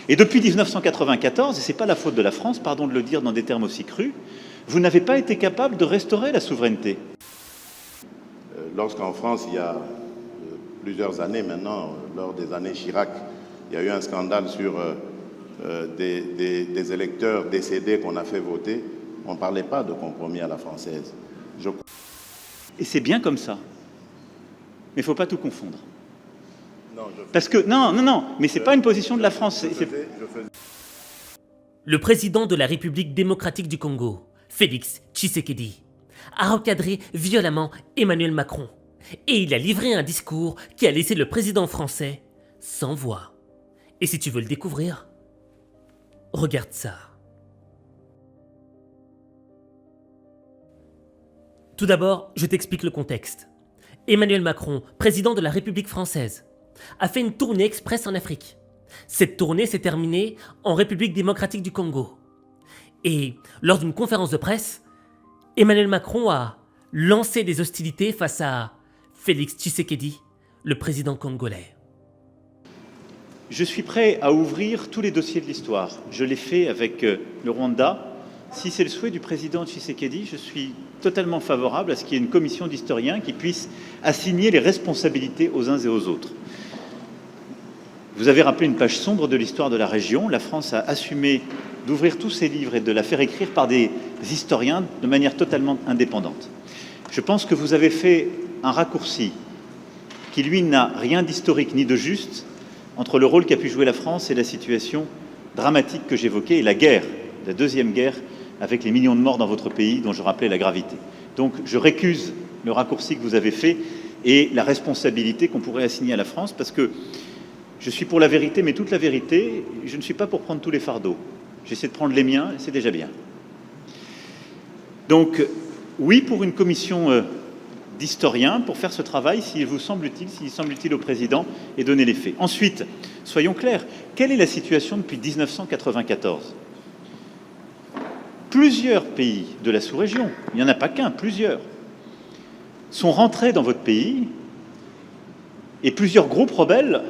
Et depuis 1994, et ce n'est pas la faute de la France, pardon de le dire dans des termes aussi crus, vous n'avez pas été capable de restaurer la souveraineté. Lorsqu'en France, il y a plusieurs années maintenant, lors des années Chirac, il y a eu un scandale sur des électeurs décédés qu'on a fait voter, on ne parlait pas de compromis à la française. Et c'est bien comme ça. Mais il ne faut pas tout confondre. Non, Parce que, non, mais ce n'est pas une position de la France. Le président de la République démocratique du Congo, Félix Tshisekedi, a recadré violemment Emmanuel Macron et il a livré un discours qui a laissé le président français sans voix. Et si tu veux le découvrir, regarde ça. Tout d'abord, je t'explique le contexte. Emmanuel Macron, président de la République française, a fait une tournée express en Afrique. Cette tournée s'est terminée en République démocratique du Congo. Et lors d'une conférence de presse, Emmanuel Macron a lancé des hostilités face à Félix Tshisekedi, le président congolais. Je suis prêt à ouvrir tous les dossiers de l'histoire. Je l'ai fait avec le Rwanda. Si c'est le souhait du président Tshisekedi, je suis totalement favorable à ce qu'il y ait une commission d'historiens qui puisse assigner les responsabilités aux uns et aux autres. Vous avez rappelé une page sombre de l'histoire de la région. La France a assumé d'ouvrir tous ses livres et de la faire écrire par des historiens de manière totalement indépendante. Je pense que vous avez fait un raccourci qui, lui, n'a rien d'historique ni de juste entre le rôle qu'a pu jouer la France et la situation dramatique que j'évoquais et la guerre, la deuxième guerre avec les millions de morts dans votre pays dont je rappelais la gravité. Donc je récuse le raccourci que vous avez fait et la responsabilité qu'on pourrait assigner à la France parce que je suis pour la vérité, mais toute la vérité, je ne suis pas pour prendre tous les fardeaux. J'essaie de prendre les miens et c'est déjà bien. Donc oui pour une commission d'historiens pour faire ce travail s'il vous semble utile au président et donner les faits. Ensuite, soyons clairs, quelle est la situation depuis 1994 ? Plusieurs pays de la sous-région, il n'y en a pas qu'un, plusieurs, sont rentrés dans votre pays et plusieurs groupes rebelles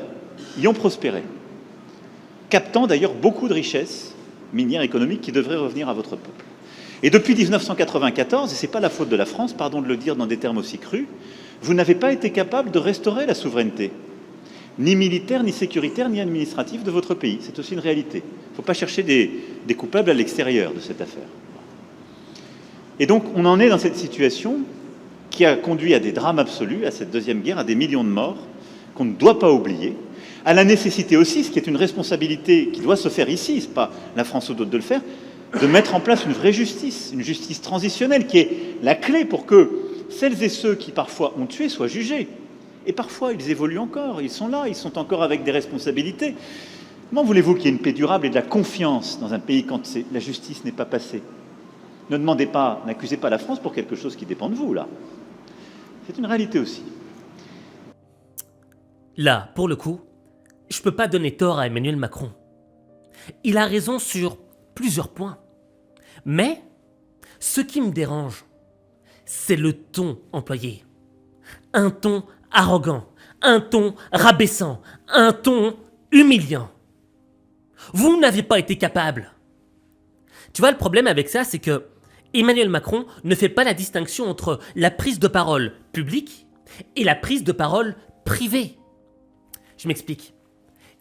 y ont prospéré, captant d'ailleurs beaucoup de richesses minières économiques qui devraient revenir à votre peuple. Et depuis 1994, et ce n'est pas la faute de la France, pardon de le dire dans des termes aussi crus, vous n'avez pas été capable de restaurer la souveraineté, ni militaire, ni sécuritaire, ni administrative de votre pays. C'est aussi une réalité. Il ne faut pas chercher des coupables à l'extérieur de cette affaire. Et donc, on en est dans cette situation qui a conduit à des drames absolus, à cette deuxième guerre, à des millions de morts, qu'on ne doit pas oublier, à la nécessité aussi, ce qui est une responsabilité qui doit se faire ici, ce n'est pas la France ou d'autres de le faire, de mettre en place une vraie justice, une justice transitionnelle, qui est la clé pour que celles et ceux qui parfois ont tué soient jugés. Et parfois, ils évoluent encore, ils sont là, ils sont encore avec des responsabilités. Comment voulez-vous qu'il y ait une paix durable et de la confiance dans un pays quand la justice n'est pas passée ? Ne demandez pas, n'accusez pas la France pour quelque chose qui dépend de vous, là. C'est une réalité aussi. Là, pour le coup, je ne peux pas donner tort à Emmanuel Macron. Il a raison sur plusieurs points. Mais, ce qui me dérange, c'est le ton employé. Un ton arrogant, un ton rabaissant, un ton humiliant. Vous n'avez pas été capable. Tu vois, le problème avec ça, c'est que Emmanuel Macron ne fait pas la distinction entre la prise de parole publique et la prise de parole privée. Je m'explique.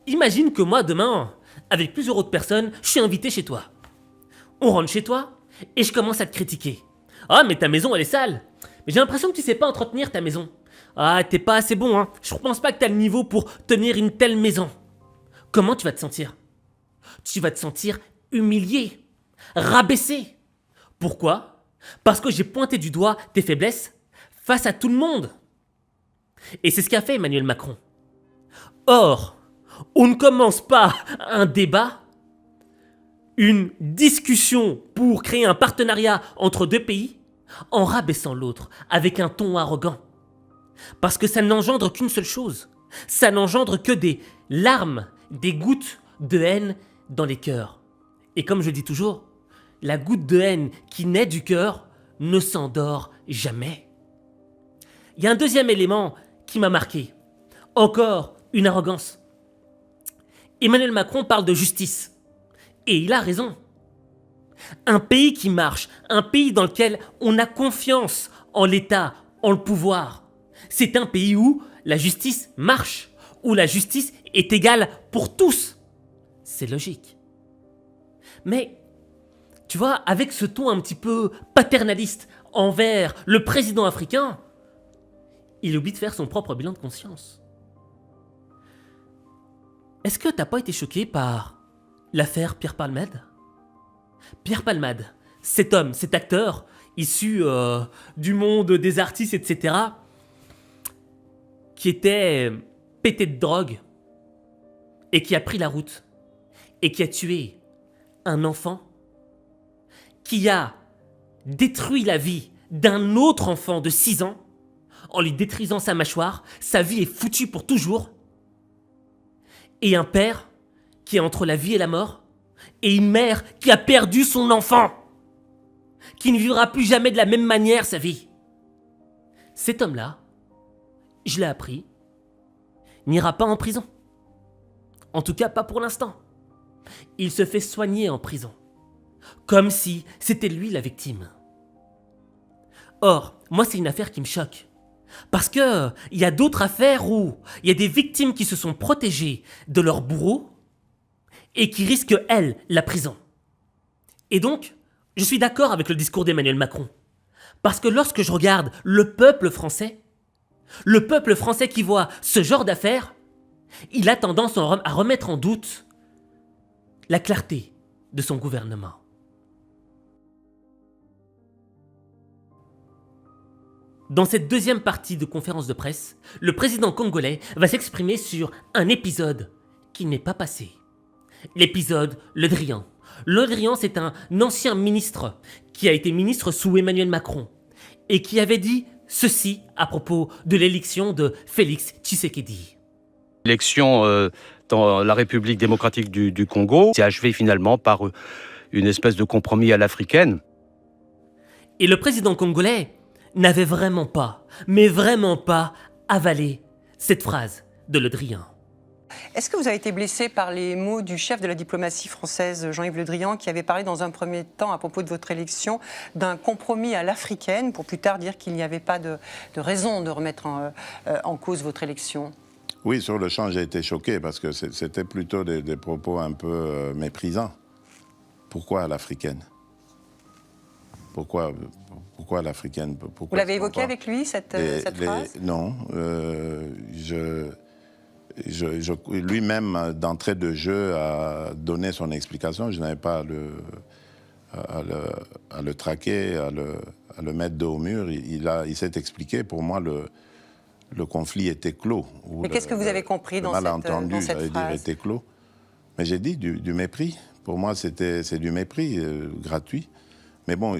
Imagine que moi, demain, avec plusieurs autres personnes, je suis invité chez toi. On rentre chez toi et je commence à te critiquer. Ah, mais ta maison, elle est sale. Mais j'ai l'impression que tu sais pas entretenir ta maison. Ah, t'es pas assez bon, hein. Je pense pas que t'as le niveau pour tenir une telle maison. Comment tu vas te sentir ? Tu vas te sentir humilié, rabaissé. Pourquoi ? Parce que j'ai pointé du doigt tes faiblesses face à tout le monde. Et c'est ce qu'a fait Emmanuel Macron. Or, on ne commence pas un débat, une discussion pour créer un partenariat entre deux pays en rabaissant l'autre avec un ton arrogant. Parce que ça n'engendre qu'une seule chose. Ça n'engendre que des larmes, des gouttes de haine dans les cœurs. Et comme je dis toujours, la goutte de haine qui naît du cœur ne s'endort jamais. Il y a un deuxième élément qui m'a marqué. Encore une arrogance. Emmanuel Macron parle de justice. Et il a raison. Un pays qui marche, un pays dans lequel on a confiance en l'État, en le pouvoir, c'est un pays où la justice marche, où la justice est égale pour tous. C'est logique. Mais, tu vois, avec ce ton un petit peu paternaliste envers le président africain, il oublie de faire son propre bilan de conscience. Est-ce que t'as pas été choqué par l'affaire Pierre Palmade ? Pierre Palmade, cet homme, cet acteur, issu du monde des artistes, etc., qui était pété de drogue, et qui a pris la route, et qui a tué un enfant, qui a détruit la vie d'un autre enfant de 6 ans, en lui détruisant sa mâchoire, sa vie est foutue pour toujours, et un père qui est entre la vie et la mort, et une mère qui a perdu son enfant, qui ne vivra plus jamais de la même manière sa vie. Cet homme-là, je l'ai appris, n'ira pas en prison. En tout cas, pas pour l'instant. Il se fait soigner en prison, comme si c'était lui la victime. Or, moi, c'est une affaire qui me choque. Parce que il y a d'autres affaires où il y a des victimes qui se sont protégées de leur bourreau et qui risquent, elles, la prison. Et donc, je suis d'accord avec le discours d'Emmanuel Macron. Parce que lorsque je regarde le peuple français qui voit ce genre d'affaires, il a tendance à remettre en doute la clarté de son gouvernement. Dans cette deuxième partie de conférence de presse, le président congolais va s'exprimer sur un épisode qui n'est pas passé. L'épisode Le Drian. Le Drian, c'est un ancien ministre qui a été ministre sous Emmanuel Macron et qui avait dit ceci à propos de l'élection de Félix Tshisekedi. L'élection dans la République démocratique du Congo s'est achevée finalement par une espèce de compromis à l'africaine. Et le président congolais n'avait vraiment pas, mais vraiment pas, avalé cette phrase de Le Drian. Est-ce que vous avez été blessé par les mots du chef de la diplomatie française, Jean-Yves Le Drian, qui avait parlé dans un premier temps, à propos de votre élection, d'un compromis à l'africaine, pour plus tard dire qu'il n'y avait pas de raison de remettre en cause votre élection? Oui, sur le champ, j'ai été choqué parce que c'était plutôt des propos un peu méprisants. Pourquoi à l'africaine? Pourquoi l'africaine? Vous l'avez évoqué avec lui, cette phrase? Non. Lui-même, d'entrée de jeu, a donné son explication. Je n'avais pas à le traquer, à le mettre dos au mur. Il s'est expliqué. Pour moi, le conflit était clos. Mais qu'est-ce que vous avez compris dans cette phrase? Le malentendu, j'allais dire, était clos. Mais j'ai dit du mépris. Pour moi, c'est du mépris gratuit. Mais bon,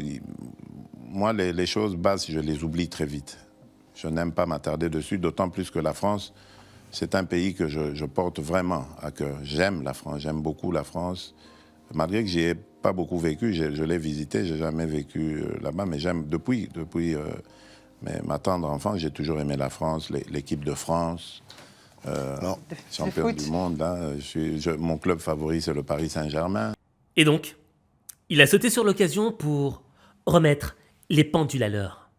moi, les choses basses, je les oublie très vite. Je n'aime pas m'attarder dessus, d'autant plus que la France, c'est un pays que je porte vraiment à cœur. J'aime la France, j'aime beaucoup la France. Malgré que j'y ai pas beaucoup vécu, je l'ai visité, j'ai jamais vécu là-bas, mais j'aime depuis ma tendre enfance, j'ai toujours aimé la France, l'équipe de France, champion du monde. Là, mon club favori, c'est le Paris Saint-Germain. Et donc, il a sauté sur l'occasion pour remettre les pendules à l'heure.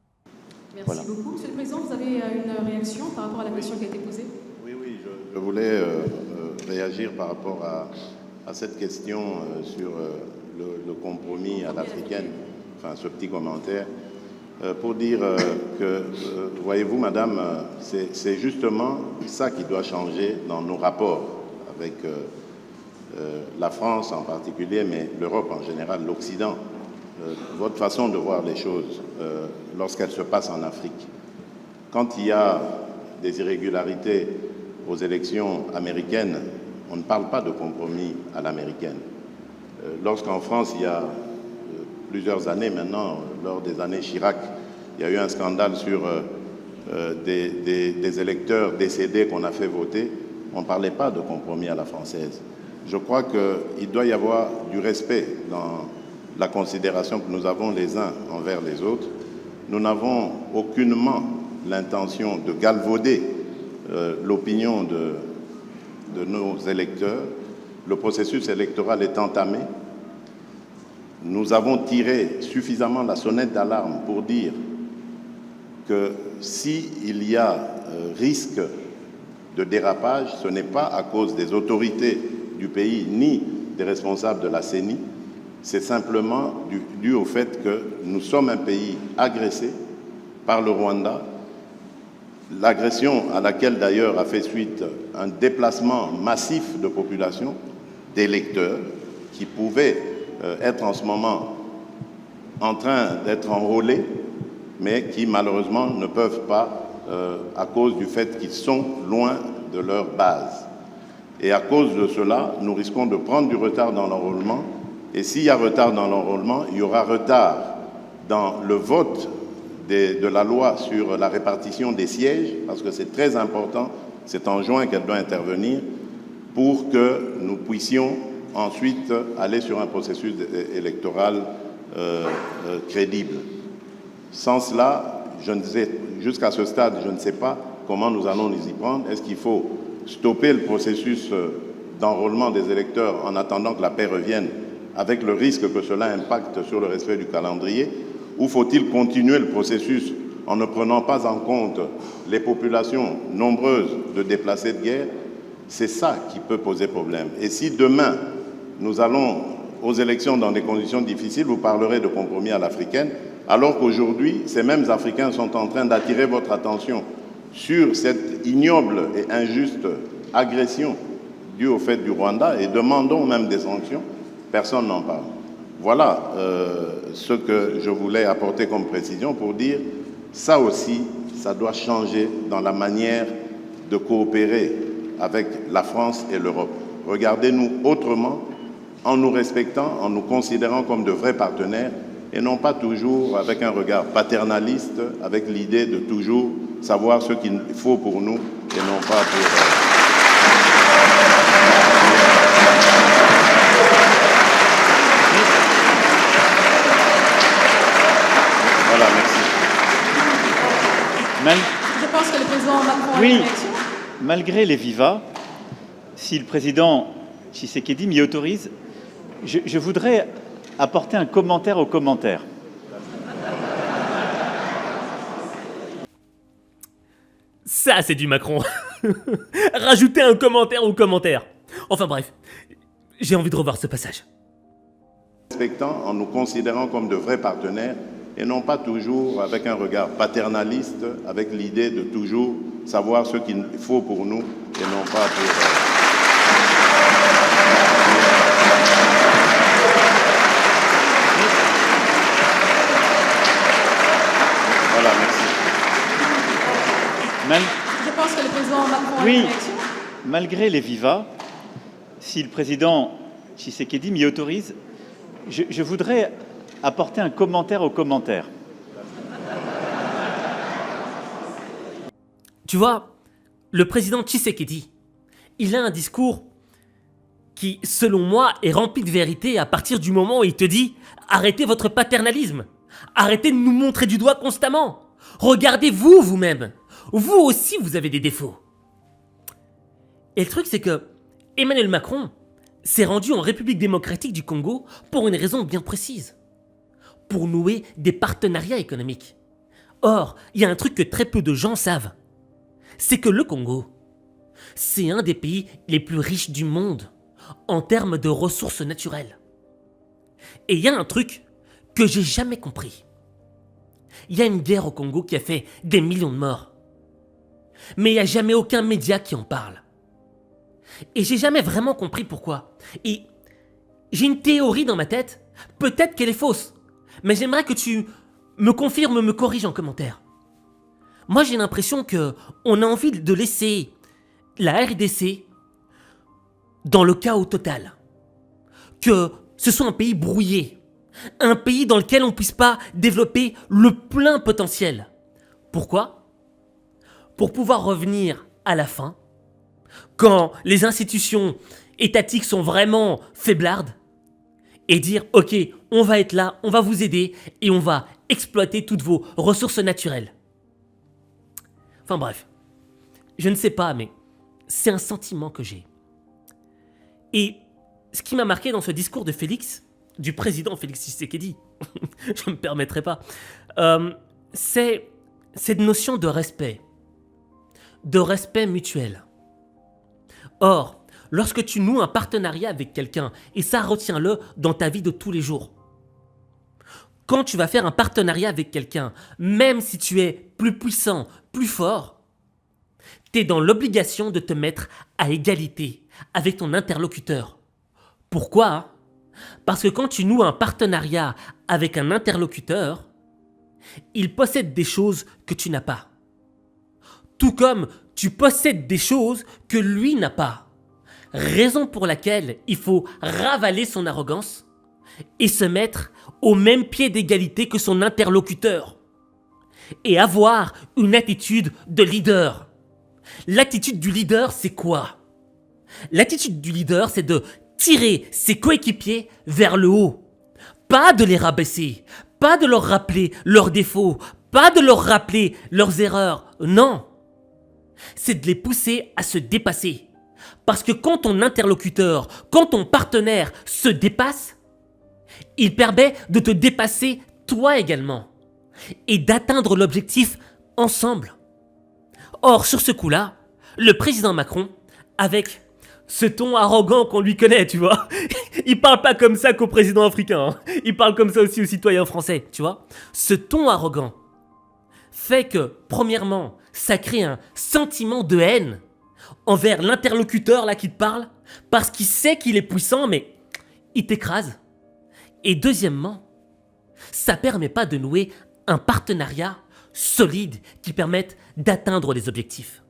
Merci beaucoup. Monsieur le Président, vous avez une réaction par rapport à la question qui a été posée? Oui, je voulais réagir par rapport à cette question sur le compromis à l'africaine, enfin ce petit commentaire, pour dire que, voyez-vous, madame, c'est justement ça qui doit changer dans nos rapports avec la France en particulier, mais l'Europe en général, l'Occident. Votre façon de voir les choses lorsqu'elles se passent en Afrique. Quand il y a des irrégularités aux élections américaines, on ne parle pas de compromis à l'américaine. Lorsqu'en France, il y a plusieurs années maintenant, lors des années Chirac, il y a eu un scandale sur des électeurs décédés qu'on a fait voter, on ne parlait pas de compromis à la française. Je crois qu'il doit y avoir du respect dans la considération que nous avons les uns envers les autres. Nous n'avons aucunement l'intention de galvauder l'opinion de nos électeurs. le processus électoral est entamé, nous avons tiré suffisamment la sonnette d'alarme pour dire que s'il y a risque de dérapage, ce n'est pas à cause des autorités du pays ni des responsables de la CENI, c'est simplement dû au fait que nous sommes un pays agressé par le Rwanda, l'agression à laquelle d'ailleurs a fait suite un déplacement massif de population, d'électeurs, qui pouvaient être en ce moment en train d'être enrôlés, mais qui malheureusement ne peuvent pas à cause du fait qu'ils sont loin de leur base. Et à cause de cela, nous risquons de prendre du retard dans l'enrôlement. Et s'il y a retard dans l'enrôlement, il y aura retard dans le vote de la loi sur la répartition des sièges, parce que c'est très important, c'est en juin qu'elle doit intervenir, pour que nous puissions ensuite aller sur un processus électoral crédible. Sans cela, jusqu'à ce stade, je ne sais pas comment nous allons nous y prendre. Est-ce qu'il faut stopper le processus d'enrôlement des électeurs en attendant que la paix revienne, avec le risque que cela impacte sur le respect du calendrier, ou faut-il continuer le processus en ne prenant pas en compte les populations nombreuses de déplacés de guerre? C'est ça qui peut poser problème. Et si demain, nous allons aux élections dans des conditions difficiles, vous parlerez de compromis à l'africaine, alors qu'aujourd'hui, ces mêmes Africains sont en train d'attirer votre attention sur cette ignoble et injuste agression due au fait du Rwanda et demandons même des sanctions, personne n'en parle. Voilà ce que je voulais apporter comme précision pour dire, ça aussi, ça doit changer dans la manière de coopérer avec la France et l'Europe. Regardez-nous autrement, en nous respectant, en nous considérant comme de vrais partenaires, et non pas toujours avec un regard paternaliste, avec l'idée de toujours savoir ce qu'il faut pour nous, et non pas pour... Voilà, merci. Je pense que le président Macron a Oui, une réaction. malgré les vivas, si le président Tshisekedi m'y autorise, je voudrais apporter un commentaire au commentaire. Ça, c'est du Macron. Rajouter un commentaire au commentaire. Enfin bref, j'ai envie de revoir ce passage. Respectant, en nous considérant comme de vrais partenaires, et non pas toujours avec un regard paternaliste, avec l'idée de toujours savoir ce qu'il faut pour nous, et non pas pour... Voilà, merci. Je pense que le président Macron a Oui, une réaction. malgré les vivas, si le président Tshisekedi m'y autorise, je voudrais apporter un commentaire au commentaire. Tu vois, le président Tshisekedi, il a un discours qui, selon moi, est rempli de vérité à partir du moment où il te dit « Arrêtez votre paternalisme, arrêtez de nous montrer du doigt constamment, regardez-vous vous-même, vous aussi vous avez des défauts ». Et le truc c'est que Emmanuel Macron s'est rendu en République démocratique du Congo pour une raison bien précise, pour nouer des partenariats économiques. Or, il y a un truc que très peu de gens savent, c'est que le Congo, c'est un des pays les plus riches du monde en termes de ressources naturelles. Et il y a un truc que j'ai jamais compris. Il y a une guerre au Congo qui a fait des millions de morts. Mais il n'y a jamais aucun média qui en parle. Et j'ai jamais vraiment compris pourquoi. Et j'ai une théorie dans ma tête, peut-être qu'elle est fausse, mais j'aimerais que tu me confirmes, me corriges en commentaire. Moi j'ai l'impression qu'on a envie de laisser la RDC dans le chaos total. Que ce soit un pays brouillé, un pays dans lequel on ne puisse pas développer le plein potentiel. Pourquoi ? Pour pouvoir revenir à la fin, quand les institutions étatiques sont vraiment faiblardes, et dire « Ok, on va être là, on va vous aider, et on va exploiter toutes vos ressources naturelles. » Enfin bref, je ne sais pas, mais c'est un sentiment que j'ai. Et ce qui m'a marqué dans ce discours de Félix, du président Félix Tshisekedi, je ne me permettrai pas, c'est cette notion de respect mutuel. Or, lorsque tu noues un partenariat avec quelqu'un, et ça retiens-le dans ta vie de tous les jours, quand tu vas faire un partenariat avec quelqu'un, même si tu es plus puissant, plus fort, tu es dans l'obligation de te mettre à égalité avec ton interlocuteur. Pourquoi ? Parce que quand tu noues un partenariat avec un interlocuteur, il possède des choses que tu n'as pas. Tout comme tu possèdes des choses que lui n'a pas. Raison pour laquelle il faut ravaler son arrogance et se mettre au même pied d'égalité que son interlocuteur. Et avoir une attitude de leader. L'attitude du leader, c'est quoi ? L'attitude du leader, c'est de tirer ses coéquipiers vers le haut. Pas de les rabaisser, pas de leur rappeler leurs défauts, pas de leur rappeler leurs erreurs. Non. C'est de les pousser à se dépasser. Parce que quand ton interlocuteur, quand ton partenaire se dépasse, il permet de te dépasser toi également et d'atteindre l'objectif ensemble. Or, sur ce coup-là, le président Macron, avec ce ton arrogant qu'on lui connaît, tu vois, il parle pas comme ça qu'au président africain, hein. Il parle comme ça aussi aux citoyens français, tu vois. Ce ton arrogant fait que, premièrement, ça crée un sentiment de haine envers l'interlocuteur là qui te parle, parce qu'il sait qu'il est puissant, mais il t'écrase. Et deuxièmement, ça permet pas de nouer un partenariat solide qui permette d'atteindre les objectifs.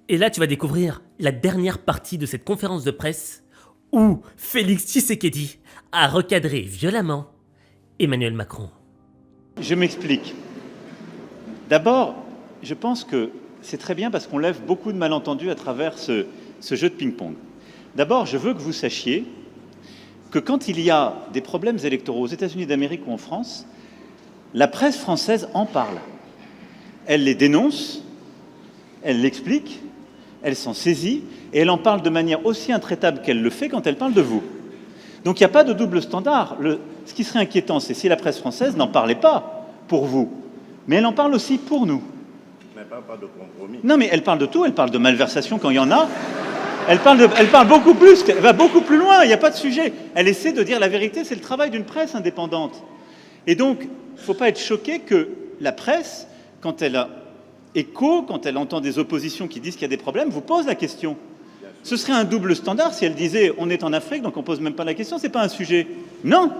Et là, tu vas découvrir la dernière partie de cette conférence de presse où Félix Tshisekedi a recadré violemment Emmanuel Macron. Je m'explique. D'abord, je pense que c'est très bien parce qu'on lève beaucoup de malentendus à travers ce jeu de ping-pong. D'abord, je veux que vous sachiez que quand il y a des problèmes électoraux aux États-Unis d'Amérique ou en France, la presse française en parle. Elle les dénonce, elle l'explique, elle s'en saisit et elle en parle de manière aussi intraitable qu'elle le fait quand elle parle de vous. Donc il n'y a pas de double standard. Ce qui serait inquiétant, c'est si la presse française n'en parlait pas pour vous, mais elle en parle aussi pour nous. Mais pas de compromis. Non, mais elle parle de tout, elle parle de malversation quand il y en a. Elle parle beaucoup plus, elle va beaucoup plus loin, il n'y a pas de sujet. Elle essaie de dire la vérité, c'est le travail d'une presse indépendante. Et donc, il ne faut pas être choqué que la presse, quand elle a écho, quand elle entend des oppositions qui disent qu'il y a des problèmes, vous pose la question. Ce serait un double standard si elle disait « on est en Afrique, donc on ne pose même pas la question, ce n'est pas un sujet ». Non,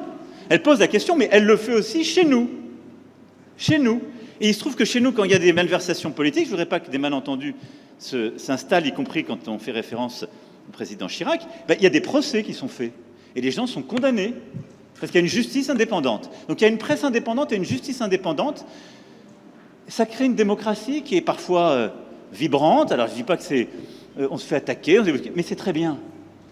elle pose la question, mais elle le fait aussi chez nous. Chez nous. Et il se trouve que chez nous, quand il y a des malversations politiques, je ne voudrais pas que des malentendus s'installent, y compris quand on fait référence au président Chirac, il y a des procès qui sont faits. Et les gens sont condamnés, parce qu'il y a une justice indépendante. Donc il y a une presse indépendante et une justice indépendante. Ça crée une démocratie qui est parfois vibrante. Alors je ne dis pas que c'est... on se fait attaquer, mais c'est très bien.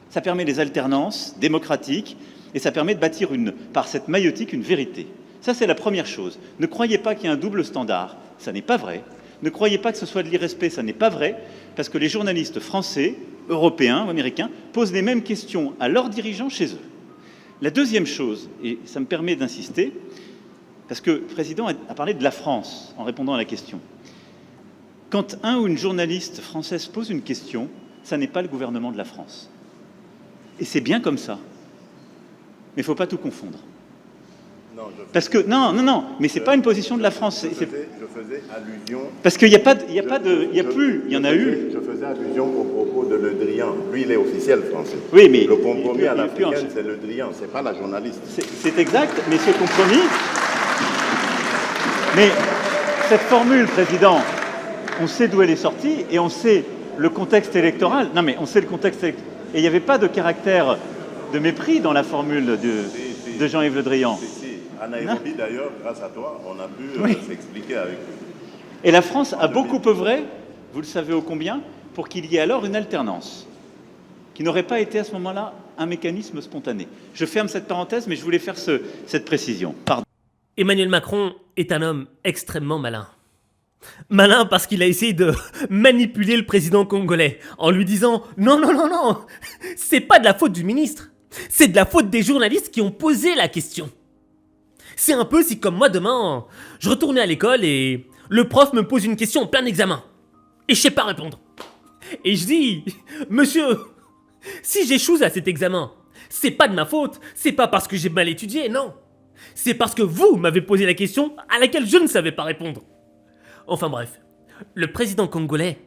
Ça permet les alternances démocratiques et ça permet de bâtir par cette maïotique une vérité. Ça, c'est la première chose. Ne croyez pas qu'il y a un double standard, ça n'est pas vrai. Ne croyez pas que ce soit de l'irrespect, ça n'est pas vrai, parce que les journalistes français, européens ou américains posent les mêmes questions à leurs dirigeants chez eux. La deuxième chose, et ça me permet d'insister, parce que le président a parlé de la France en répondant à la question. Quand un ou une journaliste française pose une question, ça n'est pas le gouvernement de la France. Et c'est bien comme ça. Mais il ne faut pas tout confondre. Non, parce que non, mais c'est pas une position de la France. Je faisais allusion. Parce qu'il n'y a pas de, il y en a eu. Je faisais allusion au propos de Le Drian. Lui, il est officiel français. Oui, mais le compromis à l'africaine, c'est Le Drian, c'est pas la journaliste. C'est exact, mais ce compromis. Mais cette formule, président, on sait d'où elle est sortie et on sait le contexte électoral. Non, mais on sait le contexte électoral. Et il n'y avait pas de caractère de mépris dans la formule de Jean-Yves Le Drian. À Nairobi, d'ailleurs, grâce à toi, on a pu s'expliquer avec lui. Et la France a beaucoup œuvré, vous le savez ô combien, pour qu'il y ait alors une alternance, qui n'aurait pas été à ce moment-là un mécanisme spontané. Je ferme cette parenthèse, mais je voulais faire cette précision. Pardon. Emmanuel Macron est un homme extrêmement malin. Malin parce qu'il a essayé de manipuler le président congolais en lui disant « Non, non, non, non, c'est pas de la faute du ministre, c'est de la faute des journalistes qui ont posé la question. » C'est un peu si comme moi demain, je retournais à l'école et le prof me pose une question en plein examen. Et je sais pas répondre. Et je dis « Monsieur, si j'échoue à cet examen, c'est pas de ma faute, c'est pas parce que j'ai mal étudié, non. C'est parce que vous m'avez posé la question à laquelle je ne savais pas répondre. » Enfin bref, le président congolais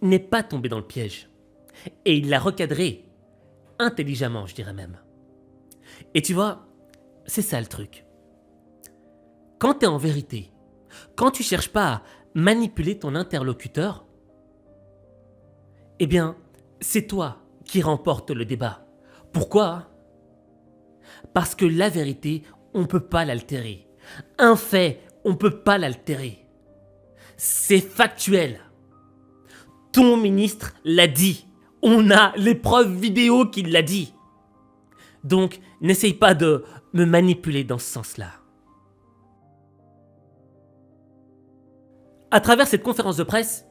n'est pas tombé dans le piège. Et il l'a recadré, intelligemment je dirais même. Et tu vois, c'est ça le truc. Quand t'es en vérité, quand tu cherches pas à manipuler ton interlocuteur, eh bien, c'est toi qui remporte le débat. Pourquoi ? Parce que la vérité, on peut pas l'altérer. Un fait, on peut pas l'altérer. C'est factuel. Ton ministre l'a dit. On a les preuves vidéo qu'il l'a dit. Donc, n'essaye pas de me manipuler dans ce sens-là. À travers cette conférence de presse,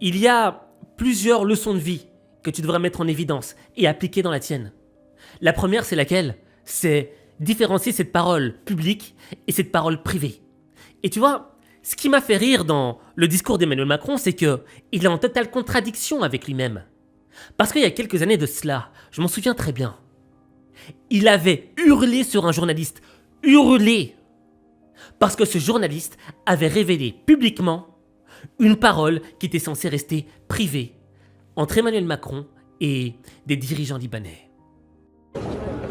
il y a plusieurs leçons de vie que tu devrais mettre en évidence et appliquer dans la tienne. La première, c'est laquelle ? C'est différencier cette parole publique et cette parole privée. Et tu vois, ce qui m'a fait rire dans le discours d'Emmanuel Macron, c'est qu'il est en totale contradiction avec lui-même. Parce qu'il y a quelques années de cela, je m'en souviens très bien, il avait hurlé sur un journaliste. Hurlé ! Parce que ce journaliste avait révélé publiquement une parole qui était censée rester privée entre Emmanuel Macron et des dirigeants libanais.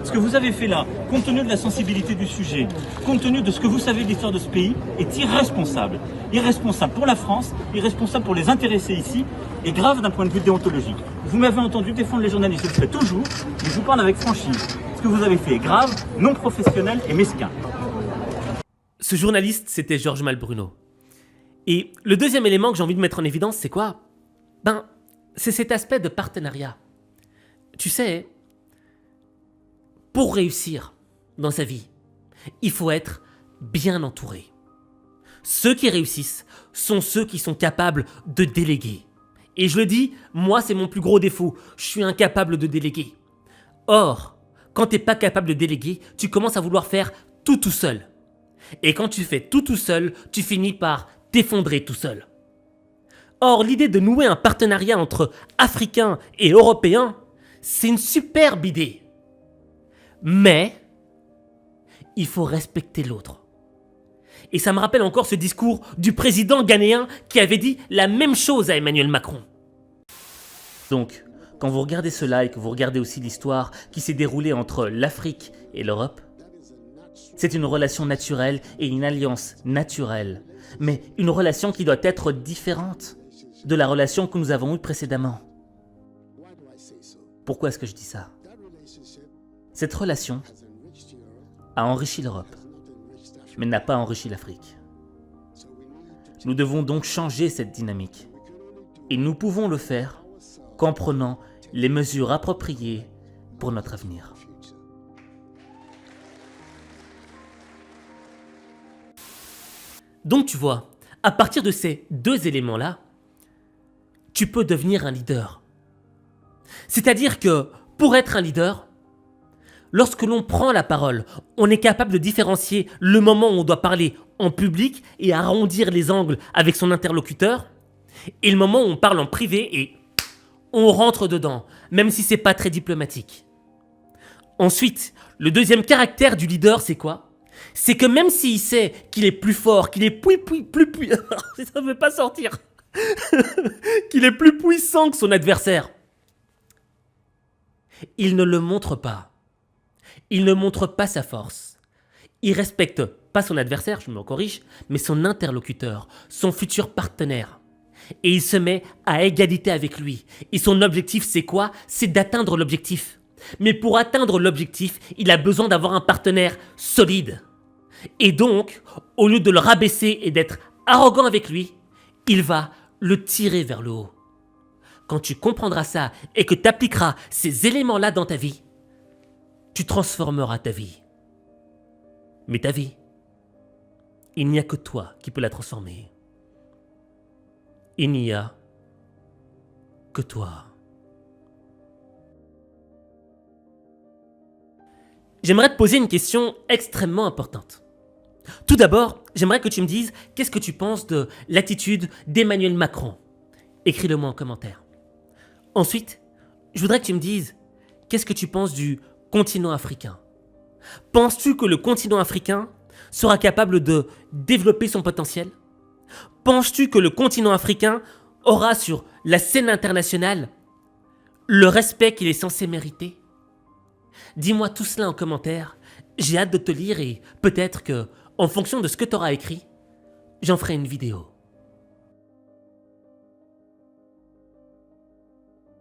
Ce que vous avez fait là, compte tenu de la sensibilité du sujet, compte tenu de ce que vous savez de l'histoire de ce pays, est irresponsable. Irresponsable pour la France, irresponsable pour les intéressés ici, et grave d'un point de vue déontologique. Vous m'avez entendu défendre les journalistes, je le fais toujours, mais je vous parle avec franchise. Ce que vous avez fait est grave, non professionnel et mesquin. Ce journaliste, c'était Georges Malbruno. Et le deuxième élément que j'ai envie de mettre en évidence, c'est quoi ? C'est cet aspect de partenariat. Tu sais, pour réussir dans sa vie, il faut être bien entouré. Ceux qui réussissent sont ceux qui sont capables de déléguer. Et je le dis, moi c'est mon plus gros défaut, je suis incapable de déléguer. Or, quand tu n'es pas capable de déléguer, tu commences à vouloir faire tout seul. Et quand tu fais tout seul, tu finis par t'effondrer tout seul. Or, l'idée de nouer un partenariat entre Africains et Européens, c'est une superbe idée. Mais, il faut respecter l'autre. Et ça me rappelle encore ce discours du président ghanéen qui avait dit la même chose à Emmanuel Macron. Donc, quand vous regardez cela et que vous regardez aussi l'histoire qui s'est déroulée entre l'Afrique et l'Europe, c'est une relation naturelle et une alliance naturelle, mais une relation qui doit être différente de la relation que nous avons eue précédemment. Pourquoi est-ce que je dis ça ? Cette relation a enrichi l'Europe, mais n'a pas enrichi l'Afrique. Nous devons donc changer cette dynamique. Et nous pouvons le faire qu'en prenant les mesures appropriées pour notre avenir. Donc tu vois, à partir de ces deux éléments-là, tu peux devenir un leader. C'est-à-dire que pour être un leader, lorsque l'on prend la parole, on est capable de différencier le moment où on doit parler en public et arrondir les angles avec son interlocuteur, et le moment où on parle en privé et on rentre dedans, même si c'est pas très diplomatique. Ensuite, le deuxième caractère du leader, c'est quoi ? C'est que même s'il sait qu'il est plus fort, qu'il est plus ça ne veut pas sortir, qu'il est plus puissant que son adversaire, il ne le montre pas. Il ne montre pas sa force. Il respecte pas son adversaire, je me corrige, mais son interlocuteur, son futur partenaire. Et il se met à égalité avec lui. Et son objectif, c'est quoi ? C'est d'atteindre l'objectif. Mais pour atteindre l'objectif, il a besoin d'avoir un partenaire solide. Et donc, au lieu de le rabaisser et d'être arrogant avec lui, il va le tirer vers le haut. Quand tu comprendras ça et que tu appliqueras ces éléments-là dans ta vie, tu transformeras ta vie. Mais ta vie, il n'y a que toi qui peux la transformer. il n'y a que toi. J'aimerais te poser une question extrêmement importante. Tout d'abord, j'aimerais que tu me dises qu'est-ce que tu penses de l'attitude d'Emmanuel Macron. Écris-le-moi en commentaire. Ensuite, je voudrais que tu me dises qu'est-ce que tu penses du continent africain. Penses-tu que le continent africain sera capable de développer son potentiel? Penses-tu que le continent africain aura sur la scène internationale le respect qu'il est censé mériter? Dis-moi tout cela en commentaire, j'ai hâte de te lire et peut-être que, en fonction de ce que tu auras écrit, j'en ferai une vidéo.